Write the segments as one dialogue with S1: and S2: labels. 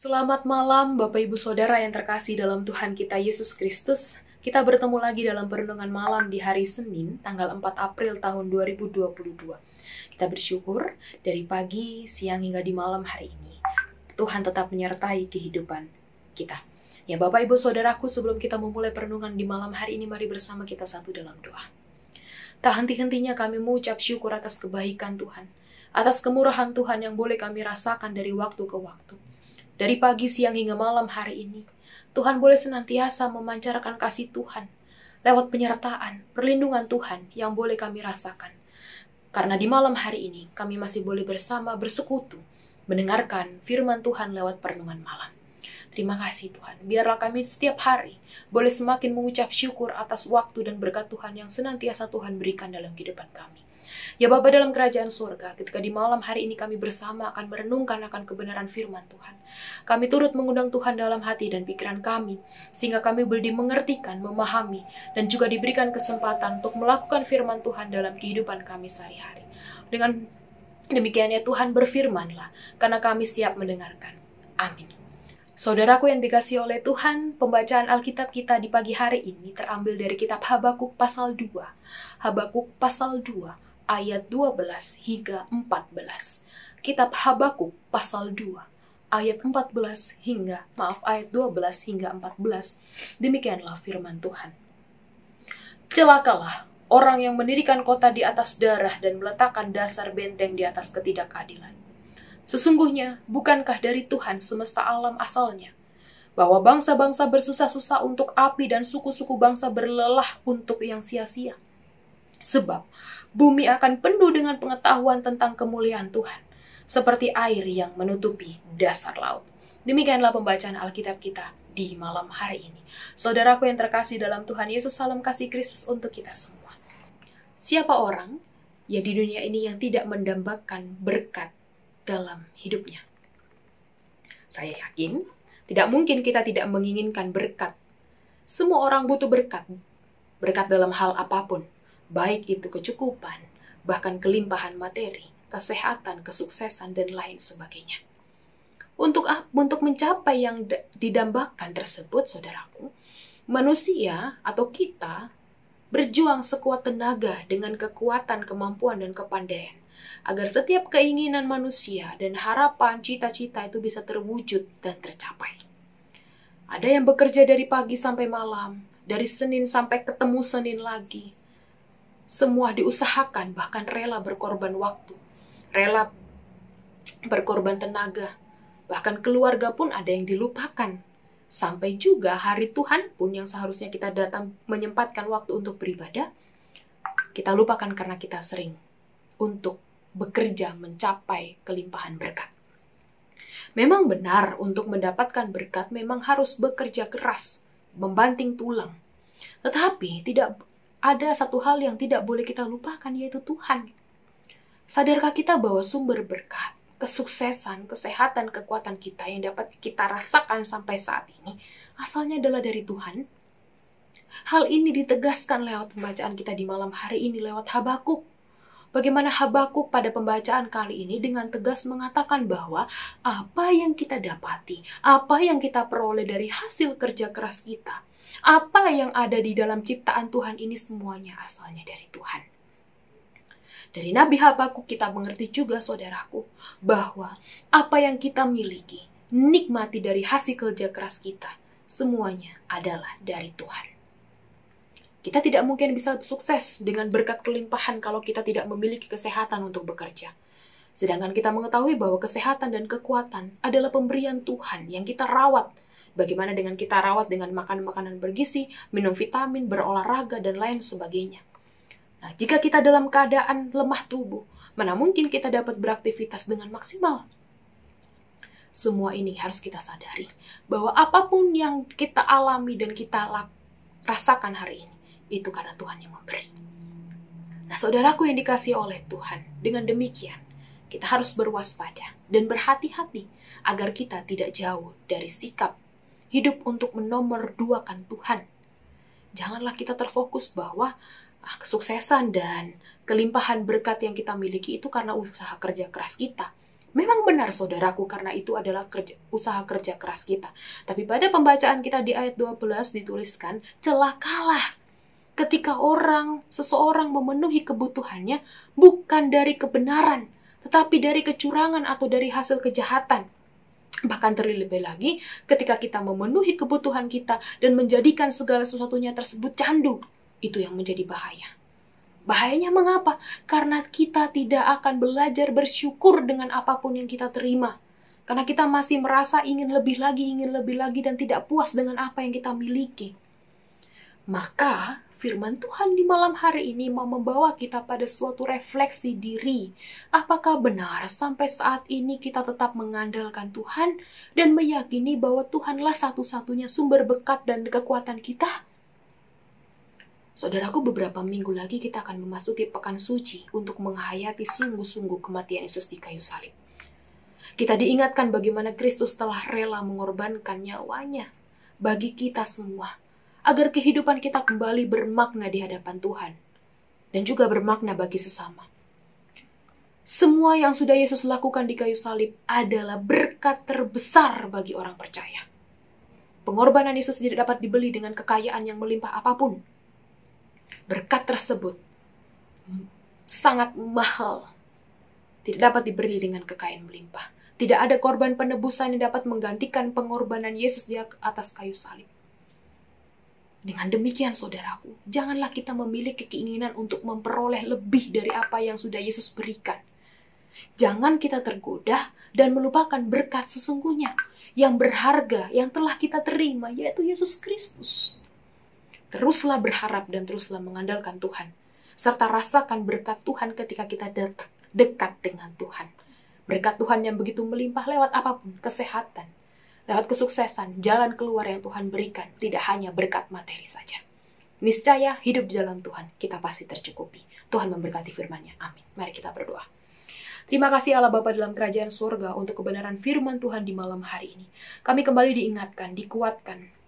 S1: Selamat malam Bapak Ibu Saudara yang terkasih dalam Tuhan kita Yesus Kristus. Kita bertemu lagi dalam perenungan malam di hari Senin, tanggal 4 April tahun 2022. Kita bersyukur dari pagi, siang hingga di malam hari ini, Tuhan tetap menyertai kehidupan kita. Ya Bapak Ibu Saudaraku, sebelum kita memulai perenungan di malam hari ini, mari bersama kita satu dalam doa. Tak henti-hentinya kami mengucap syukur atas kebaikan Tuhan, atas kemurahan Tuhan yang boleh kami rasakan dari waktu ke waktu. Dari pagi, siang, hingga malam hari ini, Tuhan boleh senantiasa memancarkan kasih Tuhan lewat penyertaan, perlindungan Tuhan yang boleh kami rasakan. Karena di malam hari ini, kami masih boleh bersama bersekutu, mendengarkan firman Tuhan lewat perenungan malam. Terima kasih Tuhan, biarlah kami setiap hari boleh semakin mengucap syukur atas waktu dan berkat Tuhan yang senantiasa Tuhan berikan dalam kehidupan kami. Ya Bapa dalam kerajaan surga, ketika di malam hari ini kami bersama akan merenungkan akan kebenaran firman Tuhan. Kami turut mengundang Tuhan dalam hati dan pikiran kami, sehingga kami boleh dimengertikan, memahami, dan juga diberikan kesempatan untuk melakukan firman Tuhan dalam kehidupan kami sehari-hari. Dengan demikiannya Tuhan berfirmanlah, karena kami siap mendengarkan. Amin. Saudaraku yang dikasihi oleh Tuhan, pembacaan Alkitab kita di pagi hari ini terambil dari kitab Habakuk pasal 2. Habakuk pasal 2. Ayat 12 hingga 14. Kitab Habakuk pasal 2 ayat 12 hingga ayat 12 hingga 14. Demikianlah firman Tuhan. Celakalah orang yang mendirikan kota di atas darah dan meletakkan dasar benteng di atas ketidakadilan. Sesungguhnya bukankah dari Tuhan semesta alam asalnya, bahwa bangsa-bangsa bersusah-susah untuk api dan suku-suku bangsa berlelah untuk yang sia-sia? Sebab bumi akan penuh dengan pengetahuan tentang kemuliaan Tuhan, seperti air yang menutupi dasar laut. Demikianlah pembacaan Alkitab kita di malam hari ini. Saudaraku yang terkasih dalam Tuhan Yesus, salam kasih Kristus untuk kita semua. Siapa orang ya di dunia ini yang tidak mendambakan berkat dalam hidupnya? Saya yakin tidak mungkin kita tidak menginginkan berkat. Semua orang butuh berkat. Berkat dalam hal apapun. Baik itu kecukupan, bahkan kelimpahan materi, kesehatan, kesuksesan, dan lain sebagainya. Untuk mencapai yang didambakan tersebut, saudaraku, manusia atau kita berjuang sekuat tenaga dengan kekuatan, kemampuan, dan kepandaian, agar setiap keinginan manusia dan harapan, cita-cita itu bisa terwujud dan tercapai. Ada yang bekerja dari pagi sampai malam, dari Senin sampai ketemu Senin lagi. Semua diusahakan, bahkan rela berkorban waktu, rela berkorban tenaga, bahkan keluarga pun ada yang dilupakan. Sampai juga hari Tuhan pun yang seharusnya kita datang menyempatkan waktu untuk beribadah, kita lupakan karena kita sering untuk bekerja mencapai kelimpahan berkat. Memang benar untuk mendapatkan berkat memang harus bekerja keras, membanting tulang. Tetapi tidak ada satu hal yang tidak boleh kita lupakan, yaitu Tuhan. Sadarkah kita bahwa sumber berkat, kesuksesan, kesehatan, kekuatan kita yang dapat kita rasakan sampai saat ini, asalnya adalah dari Tuhan? Hal ini ditegaskan lewat pembacaan kita di malam hari ini lewat Habakuk. Bagaimana Habakuk pada pembacaan kali ini dengan tegas mengatakan bahwa apa yang kita dapati, apa yang kita peroleh dari hasil kerja keras kita, apa yang ada di dalam ciptaan Tuhan ini semuanya asalnya dari Tuhan. Dari Nabi Habakuk kita mengerti juga, saudaraku, bahwa apa yang kita miliki, nikmati dari hasil kerja keras kita, semuanya adalah dari Tuhan. Kita tidak mungkin bisa sukses dengan berkat kelimpahan kalau kita tidak memiliki kesehatan untuk bekerja. Sedangkan kita mengetahui bahwa kesehatan dan kekuatan adalah pemberian Tuhan yang kita rawat. Bagaimana dengan kita rawat dengan makan makanan bergizi, minum vitamin, berolahraga, dan lain sebagainya. Nah, jika kita dalam keadaan lemah tubuh, mana mungkin kita dapat beraktivitas dengan maksimal? Semua ini harus kita sadari, bahwa apapun yang kita alami dan kita rasakan hari ini, itu karena Tuhan yang memberi. Nah, saudaraku yang dikasihi oleh Tuhan, dengan demikian, kita harus berwaspada dan berhati-hati agar kita tidak jauh dari sikap hidup untuk menomorduakan Tuhan. Janganlah kita terfokus bahwa kesuksesan dan kelimpahan berkat yang kita miliki itu karena usaha kerja keras kita. Memang benar saudaraku, karena itu adalah usaha kerja keras kita. Tapi pada pembacaan kita di ayat 12 dituliskan, celakalah ketika seseorang memenuhi kebutuhannya bukan dari kebenaran, tetapi dari kecurangan atau dari hasil kejahatan. Bahkan terlebih lagi ketika kita memenuhi kebutuhan kita dan menjadikan segala sesuatunya tersebut candu, itu yang menjadi bahaya. Bahayanya mengapa? Karena kita tidak akan belajar bersyukur dengan apapun yang kita terima. Karena kita masih merasa ingin lebih lagi, dan tidak puas dengan apa yang kita miliki. Maka firman Tuhan di malam hari ini mau membawa kita pada suatu refleksi diri. Apakah benar sampai saat ini kita tetap mengandalkan Tuhan dan meyakini bahwa Tuhanlah satu-satunya sumber berkat dan kekuatan kita? Saudaraku, beberapa minggu lagi kita akan memasuki pekan suci untuk menghayati sungguh-sungguh kematian Yesus di kayu salib. Kita diingatkan bagaimana Kristus telah rela mengorbankan nyawanya bagi kita semua, agar kehidupan kita kembali bermakna di hadapan Tuhan, dan juga bermakna bagi sesama. Semua yang sudah Yesus lakukan di kayu salib adalah berkat terbesar bagi orang percaya. Pengorbanan Yesus tidak dapat dibeli dengan kekayaan yang melimpah apapun. Berkat tersebut sangat mahal, tidak dapat diberi dengan kekayaan melimpah. Tidak ada korban penebusan yang dapat menggantikan pengorbanan Yesus di atas kayu salib. Dengan demikian saudaraku, janganlah kita memiliki keinginan untuk memperoleh lebih dari apa yang sudah Yesus berikan. Jangan kita tergoda dan melupakan berkat sesungguhnya yang berharga yang telah kita terima, yaitu Yesus Kristus. Teruslah berharap dan teruslah mengandalkan Tuhan, serta rasakan berkat Tuhan ketika kita dekat dengan Tuhan. Berkat Tuhan yang begitu melimpah lewat apapun, kesehatan, lewat kesuksesan, jalan keluar yang Tuhan berikan, tidak hanya berkat materi saja. Niscaya hidup di dalam Tuhan, kita pasti tercukupi. Tuhan memberkati firman-Nya. Amin. Mari kita berdoa. Terima kasih Allah Bapa dalam kerajaan surga untuk kebenaran firman Tuhan di malam hari ini. Kami kembali diingatkan, dikuatkan,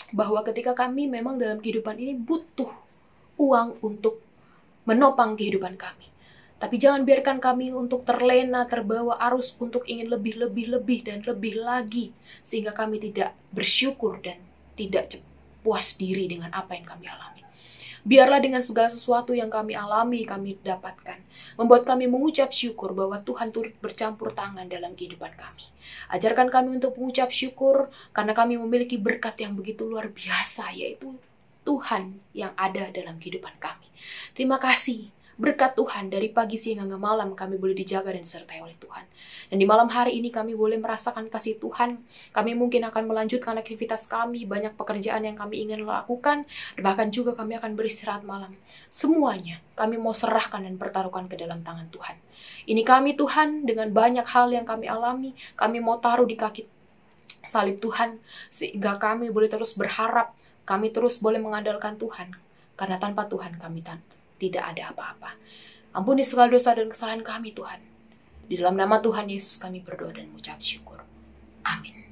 S1: bahwa ketika kami memang dalam kehidupan ini butuh uang untuk menopang kehidupan kami. Tapi jangan biarkan kami untuk terlena, terbawa arus untuk ingin lebih dan lebih lagi. Sehingga kami tidak bersyukur dan tidak puas diri dengan apa yang kami alami. Biarlah dengan segala sesuatu yang kami alami, kami dapatkan, membuat kami mengucap syukur bahwa Tuhan turut bercampur tangan dalam kehidupan kami. Ajarkan kami untuk mengucap syukur karena kami memiliki berkat yang begitu luar biasa, yaitu Tuhan yang ada dalam kehidupan kami. Terima kasih. Berkat Tuhan dari pagi, siang, hingga malam kami boleh dijaga dan disertai oleh Tuhan. Dan di malam hari ini kami boleh merasakan kasih Tuhan. Kami mungkin akan melanjutkan aktivitas kami, banyak pekerjaan yang kami ingin lakukan, bahkan juga kami akan beristirahat malam. Semuanya kami mau serahkan dan pertaruhkan ke dalam tangan Tuhan. Ini kami Tuhan, dengan banyak hal yang kami alami, kami mau taruh di kaki salib Tuhan, sehingga kami boleh terus berharap, kami terus boleh mengandalkan Tuhan, karena tanpa Tuhan kami tidak ada apa-apa. Ampuni segala dosa dan kesalahan kami Tuhan. Di dalam nama Tuhan Yesus kami berdoa dan mengucap syukur. Amin.